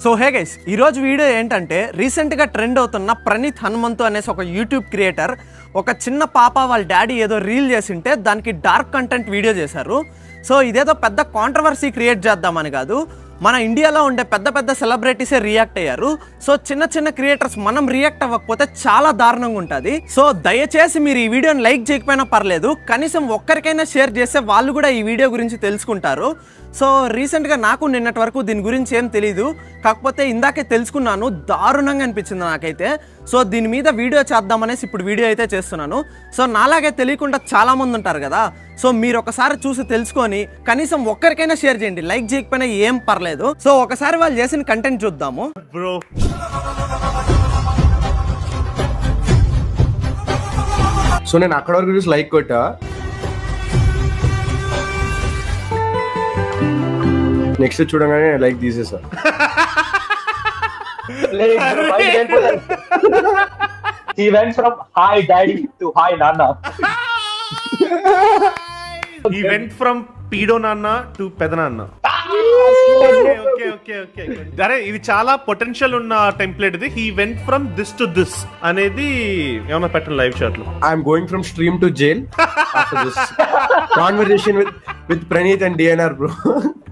So hey guys, ఈరోజు video ఏంటంటే రీసెంట్గా ట్రెండ్ అవుతున్న ప్రణీత్ హనుమంతు అనేసి ఒక యూట్యూబ్ క్రియేటర్ ఒక చిన్న పాప వాళ్ళ డాడీ ఏదో రీల్ చేసింటే దానికి డార్క్ కంటెంట్ వీడియో చేశారు. సో ఇదేదో పెద్ద కాంట్రవర్సీ క్రియేట్ చేద్దామని కాదు, మన ఇండియాలో ఉండే పెద్ద పెద్ద సెలబ్రిటీసే రియాక్ట్ అయ్యారు. సో చిన్న చిన్న క్రియేటర్స్ మనం రియాక్ట్ అవ్వకపోతే చాలా దారుణంగా ఉంటుంది. సో దయచేసి మీరు ఈ వీడియోని లైక్ చేయకపోయినా పర్లేదు, కనీసం ఒక్కరికైనా షేర్ చేస్తే వాళ్ళు కూడా ఈ వీడియో గురించి తెలుసుకుంటారు. సో రీసెంట్గా నాకు నిన్నటి వరకు దీని గురించి ఏం తెలీదు, కాకపోతే ఇందాకే తెలుసుకున్నాను, దారుణంగా అనిపించింది నాకైతే. సో దీని మీద వీడియో చేద్దామనేసి ఇప్పుడు వీడియో అయితే చేస్తున్నాను. సో నాలాగే తెలియకుండా చాలామంది ఉంటారు కదా, సో మీరు ఒకసారి చూసి తెలుసుకొని కనీసం ఒక్కరికైనా షేర్ చేయండి, లైక్ చేయకపోయినా ఏం పర్లేదు. సో ఒకసారి వాళ్ళు చేసిన కంటెంట్ చూద్దాము. బ్రో సో నేను అక్కడ వరకు చూసి లైక్ కొట్టా, నెక్స్ట్ చూడగానే like తీసేసా. He went from hi daddy to hi nana. He went from pedo nana to pedanana. Okay. అరే ఇది చాలా పొటెన్షియల్ ఉన్న టెంప్లెట్ ఇది. He went from this to this అనేది ఏమన్నా పెట్టండి లైవ్ చాట్ లో. I'm going from stream to jail after this conversation with Praneeth and DNR bro.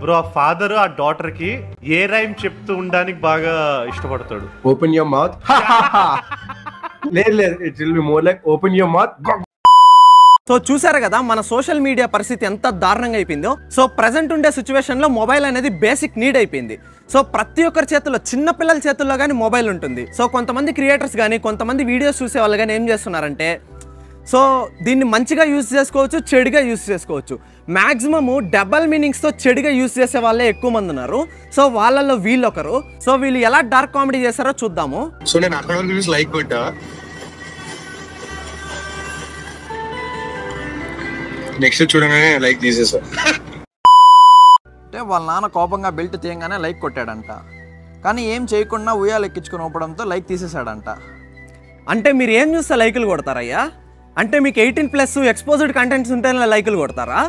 Bro ఆ ఫాదర్ ఆ డాటర్ కి ఏ రైమ్ చెప్తూ ఉండడానికి బాగా ఇష్టపడతాడు. Open your mouth. లేదు it will be more like open your mouth. So చూసారు కదా మన సోషల్ మీడియా పరిస్థితి ఎంత దారుణంగా అయిపోయిందో. సో ప్రజెంట్ ఉండే సిచ్యువేషన్లో మొబైల్ అనేది బేసిక్ నీడ్ అయిపోయింది. సో ప్రతి ఒక్కరి చేతుల్లో, చిన్న పిల్లల చేతుల్లో కానీ మొబైల్ ఉంటుంది. సో కొంతమంది క్రియేటర్స్ కానీ కొంతమంది వీడియోస్ చూసే వాళ్ళు కానీ ఏం చేస్తున్నారంటే, సో దీన్ని మంచిగా యూజ్ చేసుకోవచ్చు, చెడుగా యూజ్ చేసుకోవచ్చు. మ్యాక్సిమము డబల్ మీనింగ్స్తో చెడుగా యూజ్ చేసే వాళ్ళే ఎక్కువ మంది ఉన్నారు. సో వాళ్ళల్లో వీళ్ళు ఒకరు. సో వీళ్ళు ఎలా డార్క్ కామెడీ చేస్తారో చూద్దాము. సో నేను అక్కడ వరకు చూసి లైక్ కొట్టా, నెక్స్ట్ చూడగానే లైక్ తీసేసా. అంటే వాళ్ళ నాన్న కోపంగా బెల్ట్ తీయంగానే లైక్ కొట్టాడంట, కానీ ఏం చేయకుండా ఉయ్యాలు ఎక్కించుకుని ఊపడంతో లైక్ తీసేశాడంట. అంటే మీరు ఏం చూస్తే లైకులు కొడతారయ్యా? అంటే మీకు 18+ ఎక్స్పోజ్డ్ కంటెంట్స్ ఉంటేనే లైకులు కొడతారా?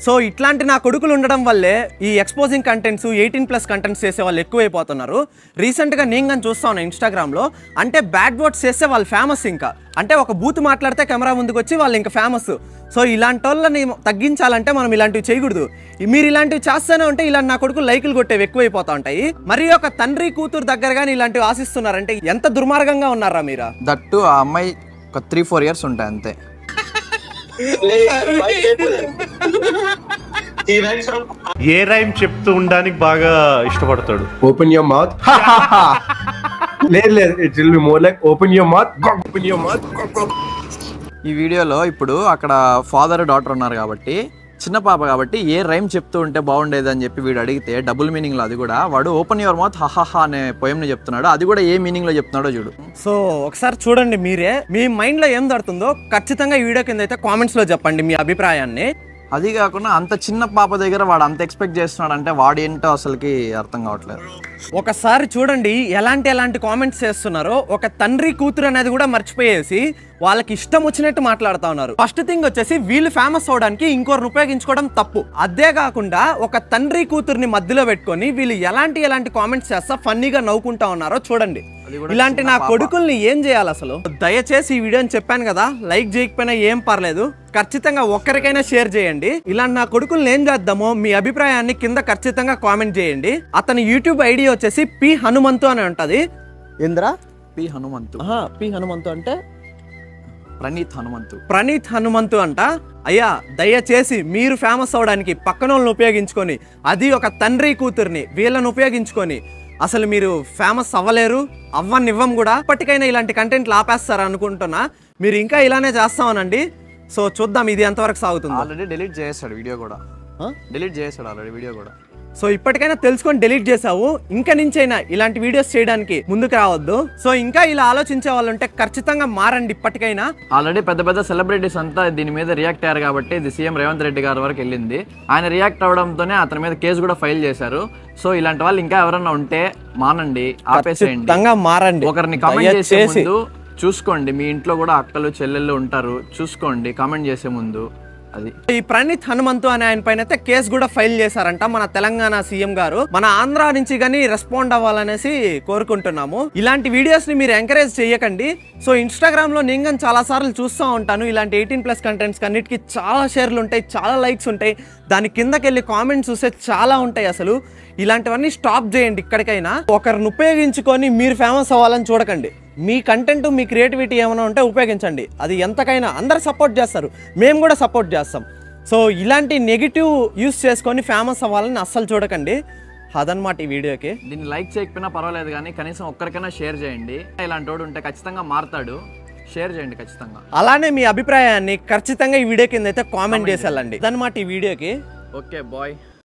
సో ఇట్లాంటి నా కొడుకులు ఉండడం వల్లే ఈ ఎక్స్పోజింగ్ కంటెంట్స్, 18+ కంటెంట్స్ చేసే వాళ్ళు ఎక్కువైపోతున్నారు. రీసెంట్గా నేను కానీ చూస్తా ఉన్నా ఇన్స్టాగ్రామ్లో, అంటే బ్యాడ్ వర్డ్స్ చేస్తే వాళ్ళు ఫేమస్. ఇంకా అంటే ఒక బూత్ మాట్లాడితే కెమెరా ముందుకు వచ్చి వాళ్ళు ఇంకా ఫేమస్. సో ఇలాంటి వాళ్ళని తగ్గించాలంటే మనం ఇలాంటివి చేయకూడదు. మీరు ఇలాంటివి చేస్తూనే ఉంటే ఇలాంటి నా కొడుకులు లైకులు కొట్టేవి ఎక్కువైపోతా ఉంటాయి. మరి ఒక తండ్రి కూతురు దగ్గర కానీ ఇలాంటివి ఆశిస్తున్నారంటే ఎంత దుర్మార్గంగా ఉన్నారా మీరు? దట్టు ఆ అమ్మాయి ఒక 3-4 ఇయర్స్ ఉంటాయి అంతే. ఏ రైమ్ చెప్తూ ఉండడానికి బాగా ఇష్టపడతాడు. Open your mouth. లేదు it will be more like open your mouth. Open your mouth. ఈ వీడియోలో ఇప్పుడు అక్కడ ఫాదర్ డాటర్ ఉన్నారు కాబట్టి, చిన్న పాప కాబట్టి ఏ రైమ్ చెప్తూ ఉంటే బాగుండేది అని చెప్పి వీడు అడిగితే డబుల్ మీనింగ్లో అది కూడా వాడు ఓపెన్ యువర్ మౌత్ హహహా అనే పోయంని చెప్తున్నాడు. అది కూడా ఏ మీనింగ్లో చెప్తున్నాడో చూడు. సో ఒకసారి చూడండి, మీరే మీ మైండ్లో ఏం జరుగుతుందో ఖచ్చితంగా ఈ వీడియో కింద అయితే కామెంట్స్లో చెప్పండి మీ అభిప్రాయాన్ని. అది కాకుండా అంత చిన్న పాప దగ్గర వాడు అంత ఎక్స్పెక్ట్ చేస్తున్నాడు అంటే వాడు ఏంటో అసలుకి అర్థం కావట్లేదు. ఒకసారి చూడండి ఎలాంటి కామెంట్స్ చేస్తున్నారో. ఒక తండ్రి కూతురు అనేది కూడా మర్చిపోయేసి వాళ్ళకి ఇష్టం వచ్చినట్టు మాట్లాడుతూ ఉన్నారు. ఫస్ట్ థింగ్ వచ్చేసి వీళ్ళు ఫేమస్ అవడానికి ఇంకోరిని ఉపయోగించుకోవడం తప్పు. అదే కాకుండా ఒక తండ్రి కూతుర్ని మధ్యలో పెట్టుకొని వీళ్ళు ఎలాంటి కామెంట్స్ చేస్తా ఫన్నీగా నవ్వుకుంటా ఉన్నారో చూడండి. ఇలాంటి నా కొడుకుల్ని ఏం చేయాలి అసలు? దయచేసి ఈ వీడియోని చెప్పాను కదా, లైక్ చేయకపోయినా ఏం పర్లేదు, ఖచ్చితంగా ఒక్కరికైనా షేర్ చేయండి. ఇలాంటి నా కొడుకుల్ని ఏం చేద్దామో మీ అభిప్రాయాన్ని కింద ఖచ్చితంగా కామెంట్ చేయండి. అతని యూట్యూబ్ ఐడి వచ్చేసి పి హనుమంతు అని ఉంటది. ఇంద్రా పి హనుమంతు. పి హనుమంతు అంటే ప్రణీత్ హనుమంతు అంట. అయ్యా దయచేసి మీరు ఫేమస్ అవడానికి పక్కన వాళ్ళని ఉపయోగించుకొని, అది ఒక తండ్రి కూతుర్ని వీళ్ళని ఉపయోగించుకొని అసలు మీరు ఫేమస్ అవ్వలేరు, అవ్వనివ్వం కూడా. ఇప్పటికైనా ఇలాంటి కంటెంట్లు ఆపేస్తారా అనుకుంటున్నా. మీరు ఇంకా ఇలానే చేస్తామనండి. సో చూద్దాం ఇది ఎంతవరకు సాగుతుంది. ఆల్రెడీ డిలీట్ చేసాడు వీడియో కూడా. సో ఇప్పటికైనా తెలుసుకొని డిలీట్ చేసావు, ఇంకా నుంచైనా ఇలాంటి వీడియోస్ చేయడానికి ముందుకు రావద్దు. సో ఇంకా ఇలా ఆలోచించే వాళ్ళు ఉంటే ఖచ్చితంగా మారండి. ఇప్పటికైనా ఆల్రెడీ పెద్ద సెలబ్రిటీస్ అంతా దీని మీద రియాక్ట్ అయ్యారు కాబట్టి ఇది సీఎం రేవంత్ రెడ్డి గారి వరకు వెళ్ళింది. ఆయన రియాక్ట్ అవడంతోనే అతని మీద కేసు కూడా ఫైల్ చేశారు. సో ఇలాంటి వాళ్ళు ఇంకా ఎవరన్నా ఉంటే మానండి, ఆపేసేయండి, మారండి. ఒకరిని కామెంట్ చేసే ముందు చూసుకోండి. మీ ఇంట్లో కూడా అక్కలు చెల్లెళ్ళు ఉంటారు, చూసుకోండి. కామెంట్ చేసే ముందు అది. ఈ ప్రణీత్ హనుమంతు అనే ఆయన పైన అయితే కేసు కూడా ఫైల్ చేశారంట మన తెలంగాణ సీఎం గారు. మన ఆంధ్ర నుంచి కానీ రెస్పాండ్ అవ్వాలనేసి కోరుకుంటున్నాము. ఇలాంటి వీడియోస్ ని మీరు ఎంకరేజ్ చేయకండి. సో ఇన్స్టాగ్రామ్ లో నేను కానీ చాలా సార్లు చూస్తూ ఉంటాను, ఇలాంటి 18+ కంటెంట్స్ అన్నిటికీ చాలా షేర్లు ఉంటాయి, చాలా లైక్స్ ఉంటాయి, దాని కిందకి వెళ్ళి కామెంట్స్ చూస్తే చాలా ఉంటాయి. అసలు ఇలాంటివన్నీ స్టాప్ చేయండి. ఇక్కడికైనా ఒకరిని ఉపయోగించుకొని మీరు ఫేమస్ అవ్వాలని చూడకండి. మీ కంటెంట్, మీ క్రియేటివిటీ ఏమైనా ఉంటే ఉపయోగించండి. అది ఎంతకైనా అందరు సపోర్ట్ చేస్తారు, మేము కూడా సపోర్ట్ చేస్తాం. సో ఇలాంటి నెగిటివ్ యూస్ చేసుకొని ఫేమస్ అవ్వాలని అస్సలు చూడకండి. అదనమాట ఈ వీడియోకి. దీన్ని లైక్ చేయకపోయినా పర్వాలేదు, కానీ కనీసం ఒక్కరికైనా షేర్ చేయండి. ఇలాంటి వాడు ఉంటే ఖచ్చితంగా మారుతాడు. షేర్ చేయండి ఖచ్చితంగా. అలానే మీ అభిప్రాయాన్ని ఖచ్చితంగా ఈ వీడియో కింద అయితే కామెంట్ చేసి వెళ్ళండి. అదనమాట ఈ వీడియోకి. Okay bye.